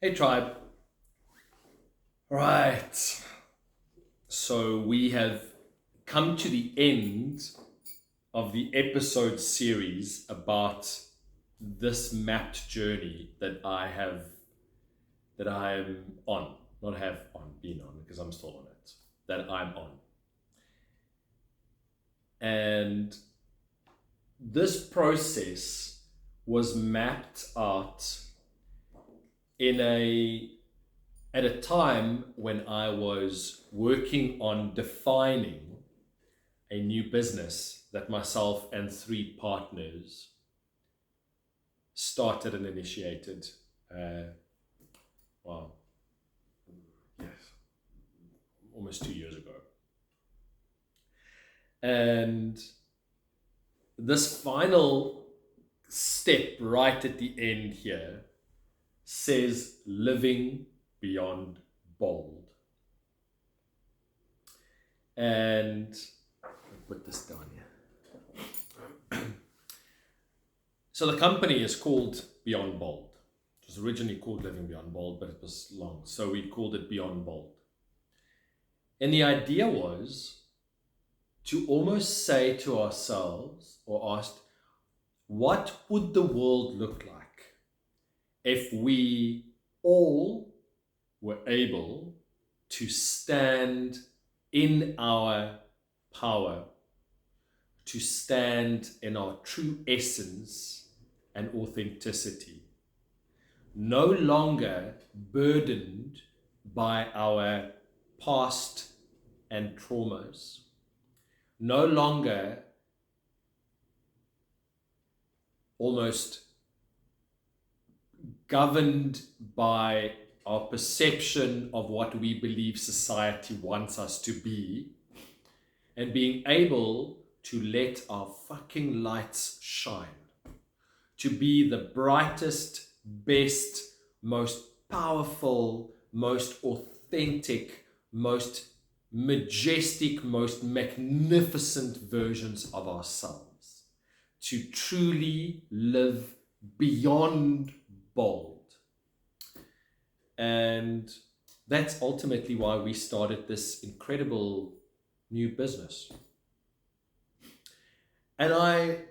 Hey tribe. Right. So we have come to the end of the episode series about this mapped journey that I am on. Not have on, been on, because I'm still on it. That I'm on. And this process was mapped out in a at a time when I was working on defining a new business that myself and three partners started and initiated. Wow, yes, almost 2 years ago. And this final step right at the end here says living beyond bold. And I'll put this down here. So the company is called Beyond Bold. It was originally called Living Beyond Bold, but it was long. So we called it Beyond Bold. And the idea was to almost say to ourselves or ask, what would the world look like if we all were able to stand in our power, to stand in our true essence and authenticity, no longer burdened by our past and traumas, no longer almost governed by our perception of what we believe society wants us to be, and being able to let our fucking lights shine, to be the brightest, best, most powerful, most authentic, most majestic, most magnificent versions of ourselves, to truly live beyond bold. And that's ultimately why we started this incredible new business. And I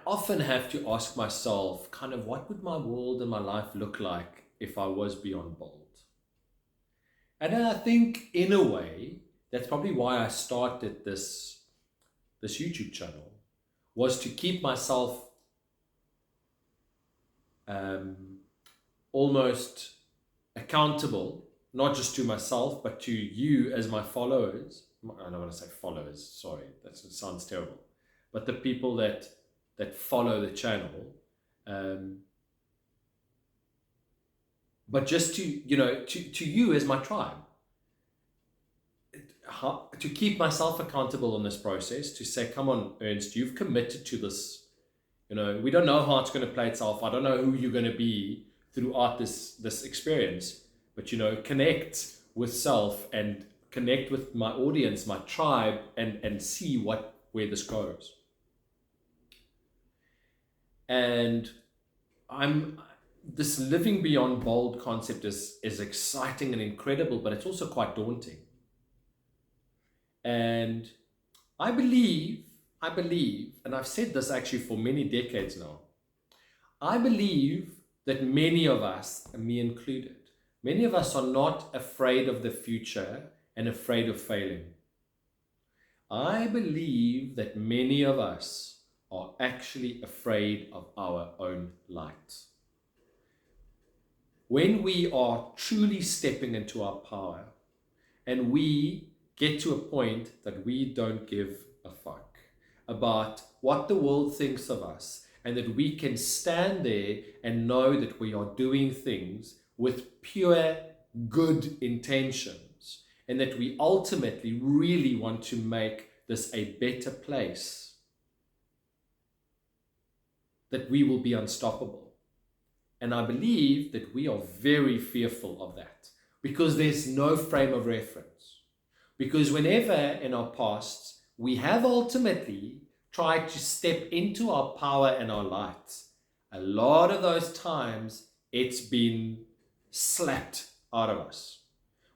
often have to ask myself, kind of, what would my world and my life look like if I was beyond bold? And then I think, in a way, that's probably why I started this YouTube channel, was to keep myself almost accountable, not just to myself, but to you as my followers. I don't want to say followers, sorry, that sounds terrible. But the people that follow the channel, but just to you as my tribe, to keep myself accountable in this process, to say, come on, Ernst, you've committed to this. We don't know how it's going to play itself. I don't know who you're going to be throughout this experience, but connect with self and connect with my audience, my tribe, and see where this goes. And this living beyond bold concept is exciting and incredible, but it's also quite daunting. And I believe, and I've said this actually for many decades now, I believe that many of us, and me included, many of us are not afraid of the future and afraid of failing. I believe that many of us are actually afraid of our own light. When we are truly stepping into our power and we get to a point that we don't give a fuck about what the world thinks of us, and that we can stand there and know that we are doing things with pure good intentions, and that we ultimately really want to make this a better place, that we will be unstoppable. And I believe that we are very fearful of that, because there's no frame of reference. Because whenever in our pasts we have ultimately tried to step into our power and our light, a lot of those times it's been slapped out of us.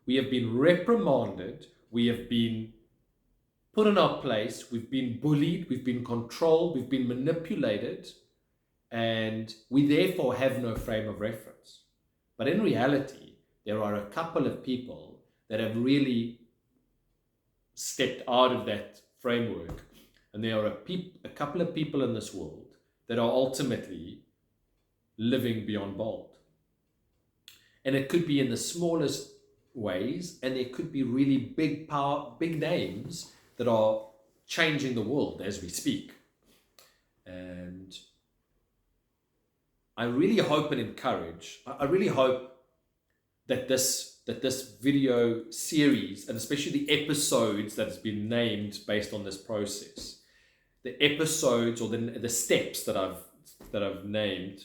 We have been reprimanded. We have been put in our place. We've been bullied. We've been controlled. We've been manipulated. And we therefore have no frame of reference. But in reality, there are a couple of people that have really stepped out of that framework. And there are a couple of people in this world that are ultimately living beyond bold. And it could be in the smallest ways, and there could be really big names that are changing the world as we speak. And I really hope and encourage, I really hope that this video series, and especially the episodes that has been named based on this process, the episodes or the steps that I've named,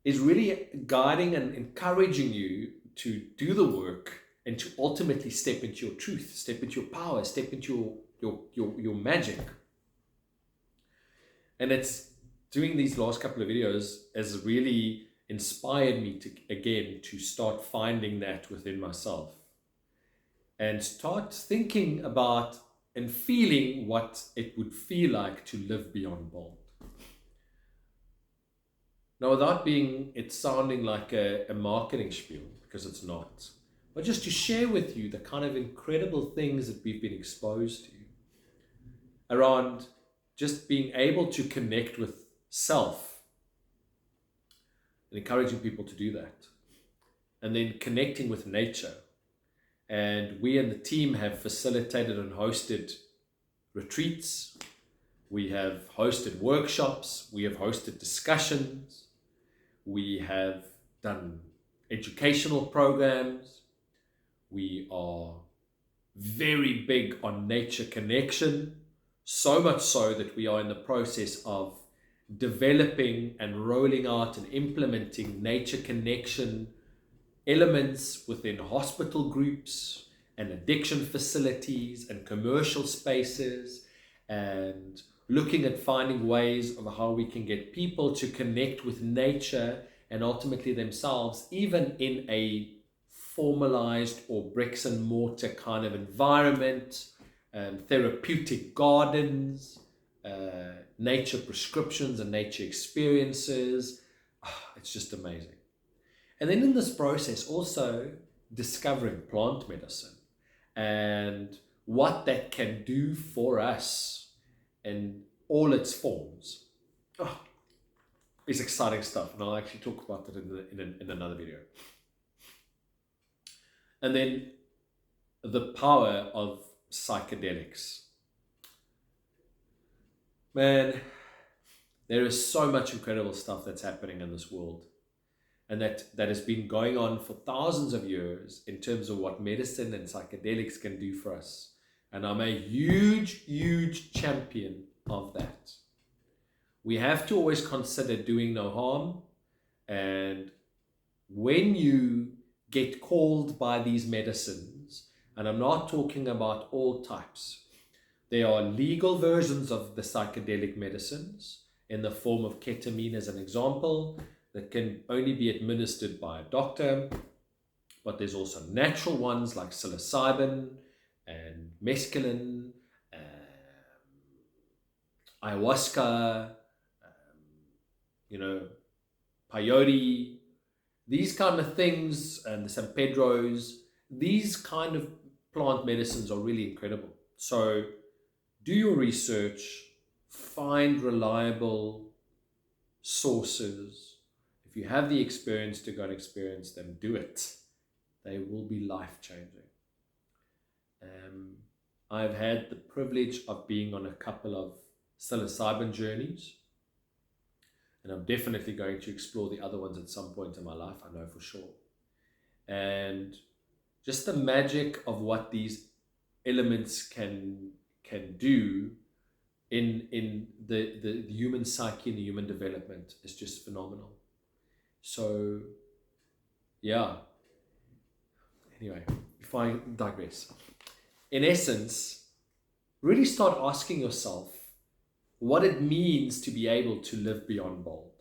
is really guiding and encouraging you to do the work and to ultimately step into your truth, step into your power, step into your magic. And it's doing these last couple of videos has really inspired me to start finding that within myself and start thinking about and feeling what it would feel like to live beyond bold. Now, without it sounding like a marketing spiel, because it's not, but just to share with you the kind of incredible things that we've been exposed to around just being able to connect with self and encouraging people to do that. And then connecting with nature. And we and the team have facilitated and hosted retreats. We have hosted workshops. We have hosted discussions. We have done educational programs. We are very big on nature connection, so much so that we are in the process of developing and rolling out and implementing nature connection elements within hospital groups and addiction facilities and commercial spaces, and looking at finding ways of how we can get people to connect with nature and ultimately themselves, even in a formalized or bricks and mortar kind of environment, therapeutic gardens, nature prescriptions and nature experiences. It's just amazing. And then in this process, also discovering plant medicine and what that can do for us in all its forms. It's exciting stuff, and I'll actually talk about that in another video. And then the power of psychedelics. Man, there is so much incredible stuff that's happening in this world, and that has been going on for thousands of years in terms of what medicine and psychedelics can do for us. And I'm a huge champion of that. We have to always consider doing no harm. And when you get called by these medicines, and I'm not talking about all types, there are legal versions of the psychedelic medicines in the form of ketamine as an example, that can only be administered by a doctor. But there's also natural ones like psilocybin and mescaline, ayahuasca, peyote, these kind of things, and the San Pedros. These kind of plant medicines are really incredible. So do your research, find reliable sources. If you have the experience to go and experience them, do it. They will be life-changing. I've had the privilege of being on a couple of psilocybin journeys, and I'm definitely going to explore the other ones at some point in my life, I know for sure. And just the magic of what these elements can do in the human psyche and the human development is just phenomenal. So, yeah. Anyway, if I digress. In essence, really start asking yourself what it means to be able to live beyond bold,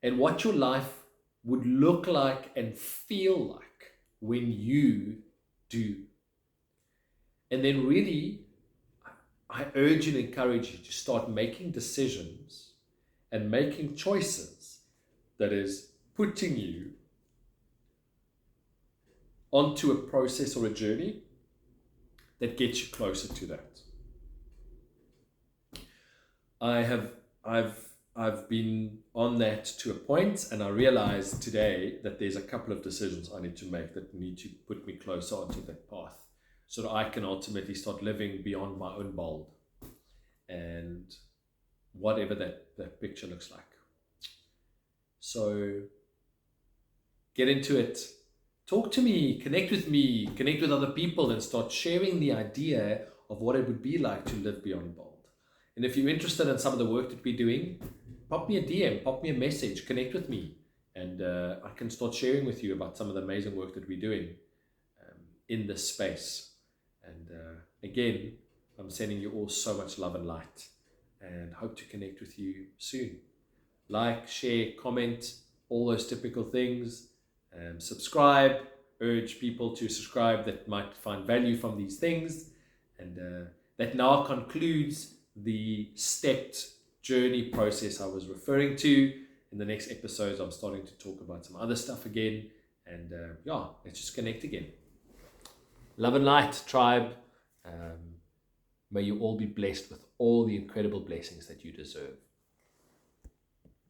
and what your life would look like and feel like when you do. And then really, I urge and encourage you to start making decisions and making choices that is putting you onto a process or a journey that gets you closer to that. I've been on that to a point, and I realize today that there's a couple of decisions I need to make that need to put me closer onto that path, so that I can ultimately start living beyond my own bold, and whatever that picture looks like. So get into it. Talk to me, connect with other people, and start sharing the idea of what it would be like to live beyond bold. And if you're interested in some of the work that we're doing, pop me a DM, pop me a message, connect with me, and I can start sharing with you about some of the amazing work that we're doing in this space. And again, I'm sending you all so much love and light, and hope to connect with you soon. Like, share, comment, all those typical things. Subscribe, urge people to subscribe that might find value from these things. And that now concludes the stepped journey process I was referring to. In the next episodes, I'm starting to talk about some other stuff again. And let's just connect again. Love and light, tribe. May you all be blessed with all the incredible blessings that you deserve.